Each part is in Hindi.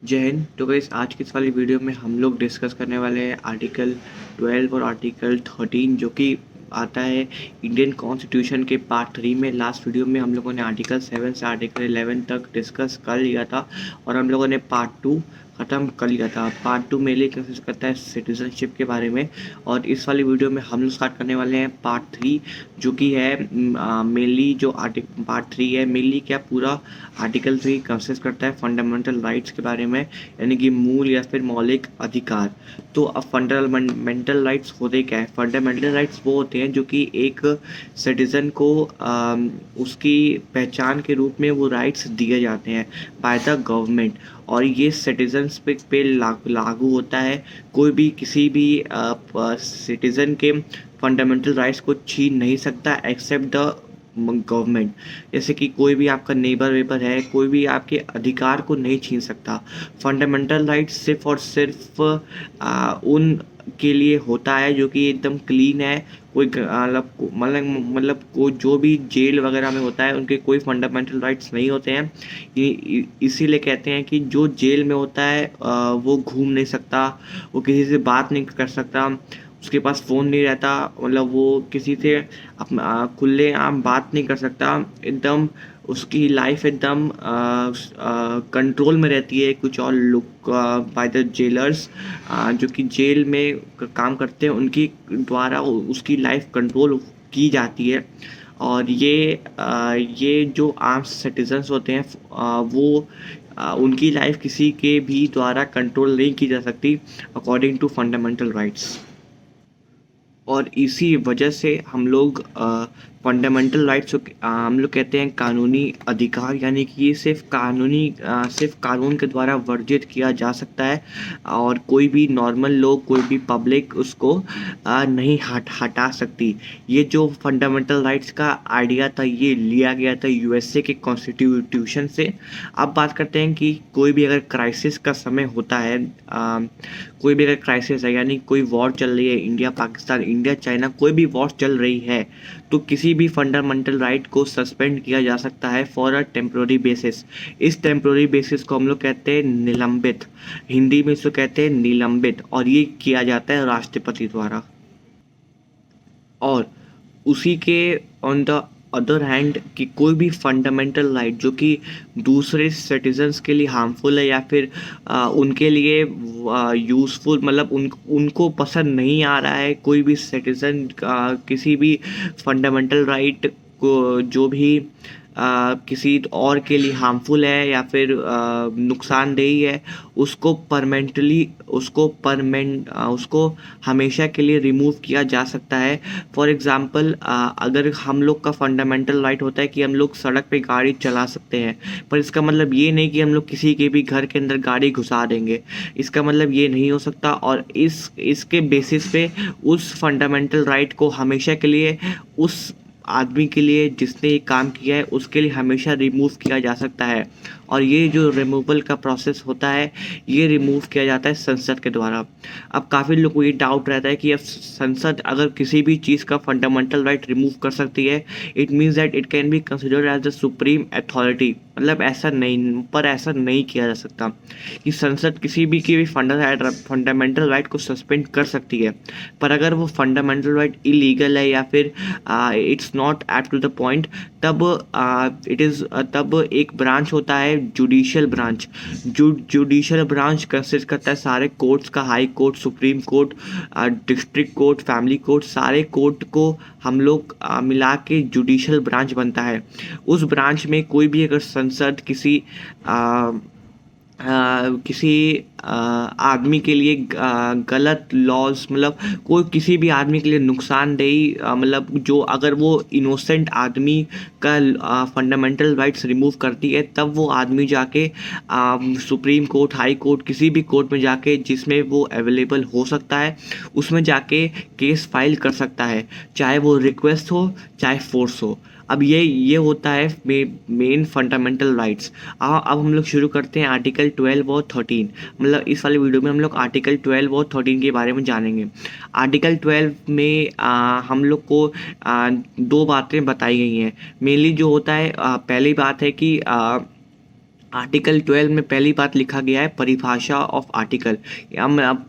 जय हिंद। तो गाइस आज की इस वाली वीडियो में हम लोग डिस्कस करने वाले हैं आर्टिकल 12 और आर्टिकल 13 जो कि आता है इंडियन कॉन्स्टिट्यूशन के पार्ट 3 में। लास्ट वीडियो में हम लोगों ने आर्टिकल 7 से आर्टिकल 11 तक डिस्कस कर लिया था और हम लोगों ने पार्ट 2 ख़त्म कर लिया था। पार्ट 2 मेनली कंसिस्ट करता है सिटीजनशिप के बारे में और इस वाली वीडियो में हम लोग स्टार्ट करने वाले हैं पार्ट 3 जो कि है मेनली जो पार्ट 3 है मेनली क्या पूरा आर्टिकल 3 कंसिस्ट करता है फंडामेंटल राइट्स के बारे में, यानी कि मूल या फिर मौलिक अधिकार। तो अब फंडामेंटल राइट्स होते क्या है? फंडामेंटल राइट्स वो होते हैं जो कि एक सिटीज़न को उसकी पहचान के रूप में वो राइट्स दिए जाते हैं बाय द गवर्नमेंट और ये सिटीजन्स पे लागू होता है। कोई भी किसी भी सिटीज़न के फंडामेंटल राइट्स को छीन नहीं सकता एक्सेप्ट द गवर्नमेंट। जैसे कि कोई भी आपका नेबर वेबर है, कोई भी आपके अधिकार को नहीं छीन सकता। फंडामेंटल राइट्स सिर्फ और सिर्फ उन के लिए होता है जो कि एकदम क्लीन है। कोई मतलब कोई जो भी जेल वगैरह में होता है उनके कोई फंडामेंटल राइट्स नहीं होते हैं। इसीलिए कहते हैं कि जो जेल में होता है वो घूम नहीं सकता, वो किसी से बात नहीं कर सकता, उसके पास फ़ोन नहीं रहता, मतलब वो किसी से खुले आम बात नहीं कर सकता। एकदम उसकी लाइफ एकदम कंट्रोल में रहती है कुछ और लोग बाय द जेलर्स जो कि जेल में काम करते हैं उनकी द्वारा उसकी लाइफ कंट्रोल की जाती है। और ये जो आम सिटीजन्स होते हैं वो उनकी लाइफ किसी के भी द्वारा कंट्रोल नहीं की जा सकती अकॉर्डिंग टू फंडामेंटल राइट्स। और इसी वजह से हम लोग फंडामेंटल राइट्स हम लोग कहते हैं कानूनी अधिकार, यानी कि ये सिर्फ कानून के द्वारा वर्जित किया जा सकता है और कोई भी नॉर्मल लोग, कोई भी पब्लिक उसको नहीं हटा सकती। ये जो फंडामेंटल राइट्स का आइडिया था ये लिया गया था यूएसए के कॉन्स्टिट्यूशन से। अब बात करते हैं कि कोई भी अगर क्राइसिस का समय होता है, कोई भी अगर क्राइसिस है यानी कोई वॉर चल रही है, इंडिया पाकिस्तान, इंडिया चाइना, कोई भी वॉर चल रही है, तो किसी भी फंडामेंटल राइट को सस्पेंड किया जा सकता है फॉर अ टेम्प्रोरी बेसिस। इस टेम्प्रोरी बेसिस को हम लोग कहते हैं निलंबित, हिंदी में इसको कहते हैं निलंबित, और ये किया जाता है राष्ट्रपति द्वारा। और उसी के ऑन द अदर हैंड कि कोई भी फंडामेंटल राइट जो कि दूसरे सिटीजन्स के लिए हार्मफुल है या फिर उनके लिए यूज़फुल, मतलब उनको पसंद नहीं आ रहा है, कोई भी सिटीज़न किसी भी फंडामेंटल राइट को जो भी किसी और के लिए हार्मफुल है या फिर नुकसानदेही है, उसको हमेशा के लिए रिमूव किया जा सकता है। फॉर एग्ज़ाम्पल अगर हम लोग का फंडामेंटल राइट होता है कि हम लोग सड़क पे गाड़ी चला सकते हैं, पर इसका मतलब ये नहीं कि हम लोग किसी के भी घर के अंदर गाड़ी घुसा देंगे, इसका मतलब ये नहीं हो सकता। और इसके बेसिस पे उस फंडामेंटल राइट को हमेशा के लिए उस आदमी के लिए जिसने ये काम किया है उसके लिए हमेशा रिमूव किया जा सकता है। और ये जो रिमूवल का प्रोसेस होता है ये रिमूव किया जाता है संसद के द्वारा। अब काफ़ी लोगों को ये डाउट रहता है कि अब संसद अगर किसी भी चीज़ का फंडामेंटल राइट रिमूव कर सकती है, it means that it can be considered as the supreme authority. मतलब ऐसा नहीं किया जा सकता कि संसद किसी भी की भी फंडामेंटल राइट को सस्पेंड कर सकती है, पर अगर वो फंडामेंटल राइट इलीगल है या फिर it's not at to the point, तब एक ब्रांच होता है judicial branch. Judicial branch consist करता है सारे कोर्ट्स का, high court, supreme court, district court, family court, सारे कोर्ट को हम लोग मिला के जुडिशियल ब्रांच बनता है। उस ब्रांच में कोई भी अगर संसद किसी आदमी के लिए गलत लॉज, मतलब कोई किसी भी आदमी के लिए नुकसानदेही, मतलब जो अगर वो इनोसेंट आदमी का फंडामेंटल राइट्स रिमूव करती है, तब वो आदमी जाके सुप्रीम कोर्ट, हाई कोर्ट, किसी भी कोर्ट में जाके जिसमें वो अवेलेबल हो सकता है उसमें जाके केस फाइल कर सकता है, चाहे वो रिक्वेस्ट हो चाहे फोर्स हो। अब ये होता है मेन फंडामेंटल राइट्स। अब हम लोग शुरू करते हैं आर्टिकल 12 और 13। मतलब इस वाले वीडियो में हम लोग आर्टिकल 12 और 13 के बारे में जानेंगे। आर्टिकल 12 में हम लोग को दो बातें बताई गई हैं। मेनली जो होता है, पहली बात है कि आर्टिकल 12 में पहली बात लिखा गया है परिभाषा ऑफ आर्टिकल,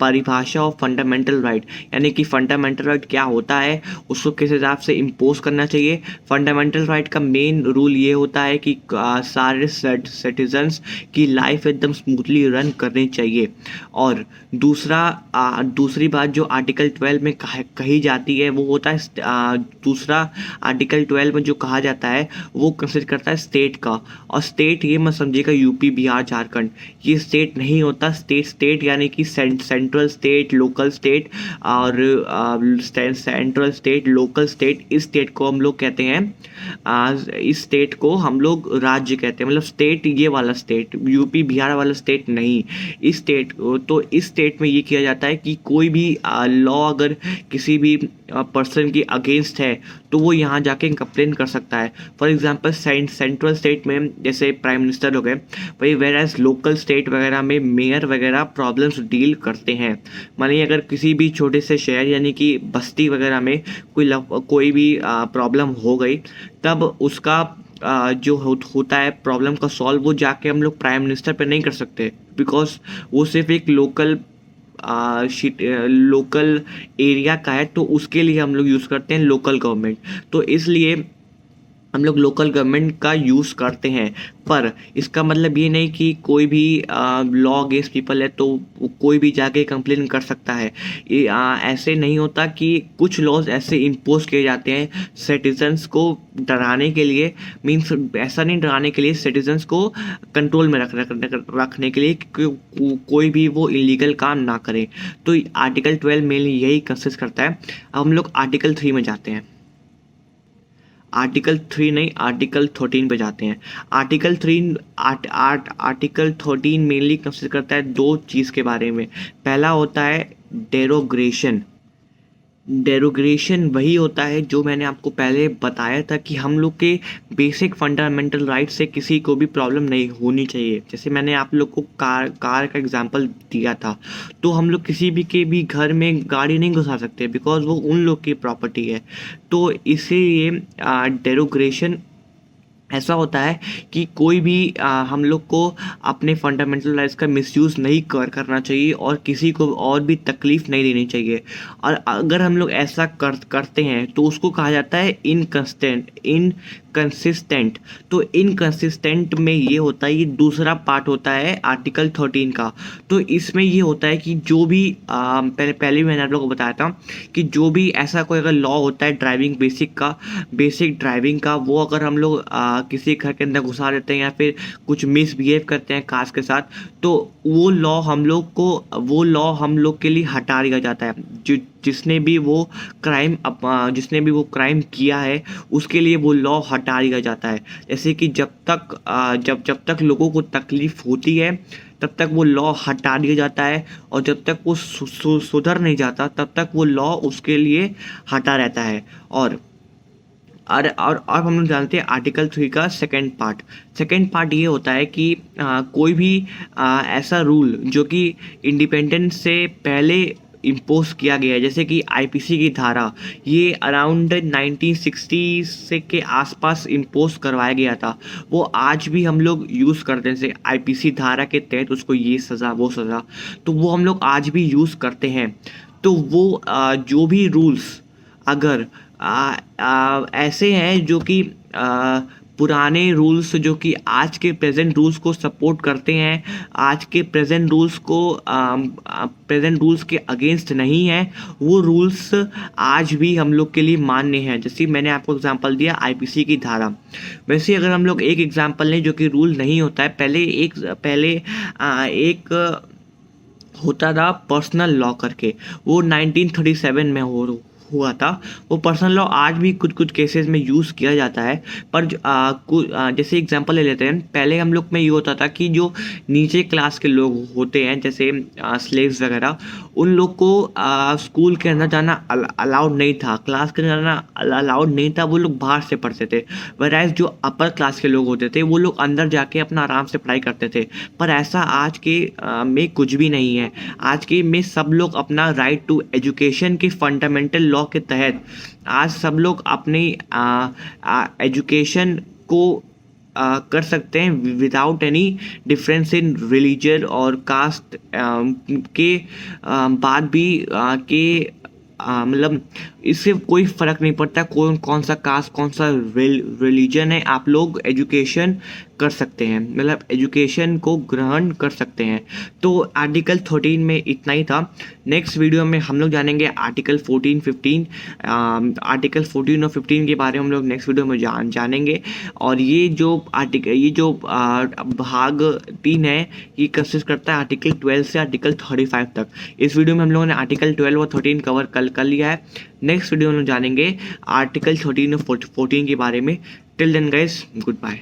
परिभाषा ऑफ फंडामेंटल राइट, यानी कि फंडामेंटल राइट क्या होता है, उसको किस हिसाब से इम्पोज करना चाहिए। फंडामेंटल राइट का मेन रूल ये होता है कि सारे सिटीजन्स की लाइफ एकदम स्मूथली रन करनी चाहिए। और दूसरी बात जो आर्टिकल 12 में कही जाती है वो होता है दूसरा आर्टिकल 12 में जो कहा जाता है वो कंसिडर करता है स्टेट का। और स्टेट ये मत समझिएगा यूपी बिहार झारखंड, ये स्टेट नहीं होता। स्टेट यानी कि सेंट्रल स्टेट, लोकल स्टेट और सेंट्रल स्टेट, लोकल स्टेट, इस स्टेट को हम लोग कहते हैं इस स्टेट को हम लोग राज्य कहते हैं। मतलब स्टेट ये वाला स्टेट, यूपी बिहार वाला स्टेट नहीं। इस स्टेट में ये किया जाता है कि कोई भी लॉ अगर किसी भी पर्सन की अगेंस्ट है तो वो यहाँ जाके कंप्लेन कर सकता है। फॉर एग्जांपल सेंट्रल स्टेट में जैसे प्राइम मिनिस्टर हो गए, वही वेर एज लोकल स्टेट वगैरह में मेयर वगैरह प्रॉब्लम्स डील करते हैं। मानिए अगर किसी भी छोटे से शहर यानी कि बस्ती वगैरह में कोई भी प्रॉब्लम हो गई, तब उसका जो होता है प्रॉब्लम का सॉल्व, वो जाके हम लोग प्राइम मिनिस्टर पे नहीं कर सकते, बिकॉज वो सिर्फ एक लोकल एरिया का है। तो उसके लिए हम लोग यूज़ करते हैं लोकल गवर्नमेंट। तो इसलिए हम लोग लोकल गवर्नमेंट का यूज़ करते हैं। पर इसका मतलब ये नहीं कि कोई भी लॉ अगेंस्ट पीपल है तो कोई भी जाके कंप्लेन कर सकता है। ये ऐसे नहीं होता कि कुछ लॉज ऐसे इम्पोज किए जाते हैं सिटीजन्स को डराने के लिए, मीन्स ऐसा नहीं डराने के लिए, सिटीजन्स को कंट्रोल में रखने के लिए कि कोई भी वो इलीगल काम ना करे। तो आर्टिकल 12 मेनली यही कंसिस्ट करता है। अब हम लोग आर्टिकल 3 में जाते हैं। आर्टिकल 3 नहीं, आर्टिकल 13 पे जाते हैं। आर्टिकल 13 मेनली कंसिडर करता है दो चीज़ के बारे में। पहला होता है डेरोग्रेशन। डेरोग्रेशन वही होता है जो मैंने आपको पहले बताया था कि हम लोग के बेसिक फंडामेंटल राइट से किसी को भी प्रॉब्लम नहीं होनी चाहिए। जैसे मैंने आप लोग को कार का एग्जांपल दिया था, तो हम लोग किसी भी के भी घर में गाड़ी नहीं घुसा सकते बिकॉज वो उन लोग की प्रॉपर्टी है। तो इसीलिए डेरोग्रेशन ऐसा होता है कि कोई भी हम लोग को अपने फंडामेंटल राइट्स का मिसयूज़ नहीं करना चाहिए और किसी को और भी तकलीफ़ नहीं देनी चाहिए। और अगर हम लोग ऐसा करते हैं तो उसको कहा जाता है इनकंसिस्टेंट। तो इनकंसिस्टेंट में ये होता है, ये दूसरा पार्ट होता है आर्टिकल 13 का। तो इसमें ये होता है कि जो भी पहले मैंने आप लोगों को बताया था कि जो भी ऐसा कोई अगर लॉ होता है बेसिक ड्राइविंग का, वो अगर हम लोग किसी घर के अंदर घुसा देते हैं या फिर कुछ मिसबिहेव करते हैं कार्स के साथ, तो वो लॉ हम लोग के लिए हटा दिया जाता है। जिसने भी वो क्राइम किया है उसके लिए वो लॉ हटा दिया जाता है। जैसे कि जब तक लोगों को तकलीफ होती है तब तक वो लॉ हटा दिया जाता है, और जब तक वो सुधर नहीं जाता तब तक वो लॉ उसके लिए हटा रहता है। और हम लोग जानते हैं आर्टिकल 3 का सेकंड पार्ट ये होता है कि कोई भी ऐसा रूल जो कि इंडिपेंडेंस से पहले इम्पोज किया गया है, जैसे कि आईपीसी की धारा, ये अराउंड 1960 से के आसपास इम्पोज करवाया गया था, वो आज भी हम लोग यूज़ करते हैं। जैसे आईपीसी धारा के तहत उसको ये सज़ा वो सज़ा, तो वो हम लोग आज भी यूज़ करते हैं। तो वो जो भी रूल्स अगर ऐसे हैं जो कि पुराने रूल्स जो कि आज के प्रेजेंट रूल्स को सपोर्ट करते हैं, आज के प्रेजेंट रूल्स के अगेंस्ट नहीं है, वो रूल्स आज भी हम लोग के लिए मान्य हैं। जैसे मैंने आपको एग्जांपल दिया आईपीसी की धारा। वैसे अगर हम लोग एक एग्जांपल लें जो कि रूल नहीं होता है, पहले एक होता था पर्सनल लॉ करके, वो 1937 में हुआ था। वो पर्सनल लॉ आज भी कुछ केसेस में यूज़ किया जाता है। पर जैसे एग्जांपल ले लेते हैं, पहले हम लोग में ये होता था कि जो नीचे क्लास के लोग होते हैं जैसे स्लेव्स वगैरह, उन लोग को स्कूल के अंदर जाना अलाउड नहीं था, क्लास के अंदर जाना अलाउड नहीं था, वो लोग बाहर से पढ़ते थे। वैराज जो अपर क्लास के लोग होते थे वो लोग अंदर जाके अपना आराम से पढ़ाई करते थे। पर ऐसा आज के में कुछ भी नहीं है। आज के में सब लोग अपना राइट टू एजुकेशन के फंडामेंटल लॉ के तहत आज सब लोग अपनी एजुकेशन को कर सकते हैं without any difference in religion और कास्ट के बाद भी मतलब इससे कोई फ़र्क नहीं पड़ता कौन सा कास्ट कौन सा रिलीजन है, आप लोग एजुकेशन कर सकते हैं, मतलब एजुकेशन को ग्रहण कर सकते हैं। तो आर्टिकल 13 में इतना ही था। नेक्स्ट वीडियो में हम लोग जानेंगे आर्टिकल 14, 15। आर्टिकल 14 और 15 के बारे में हम लोग नेक्स्ट वीडियो में जानेंगे। और ये जो भाग 3 है ये कंसिस्ट करता है आर्टिकल 12 से आर्टिकल 35 तक। इस वीडियो में हम लोगों ने आर्टिकल 12 और 13 कवर कर लिया है। नेक्स्ट वीडियो में जानेंगे आर्टिकल 13 और 14 के बारे में। Till then guys, good bye.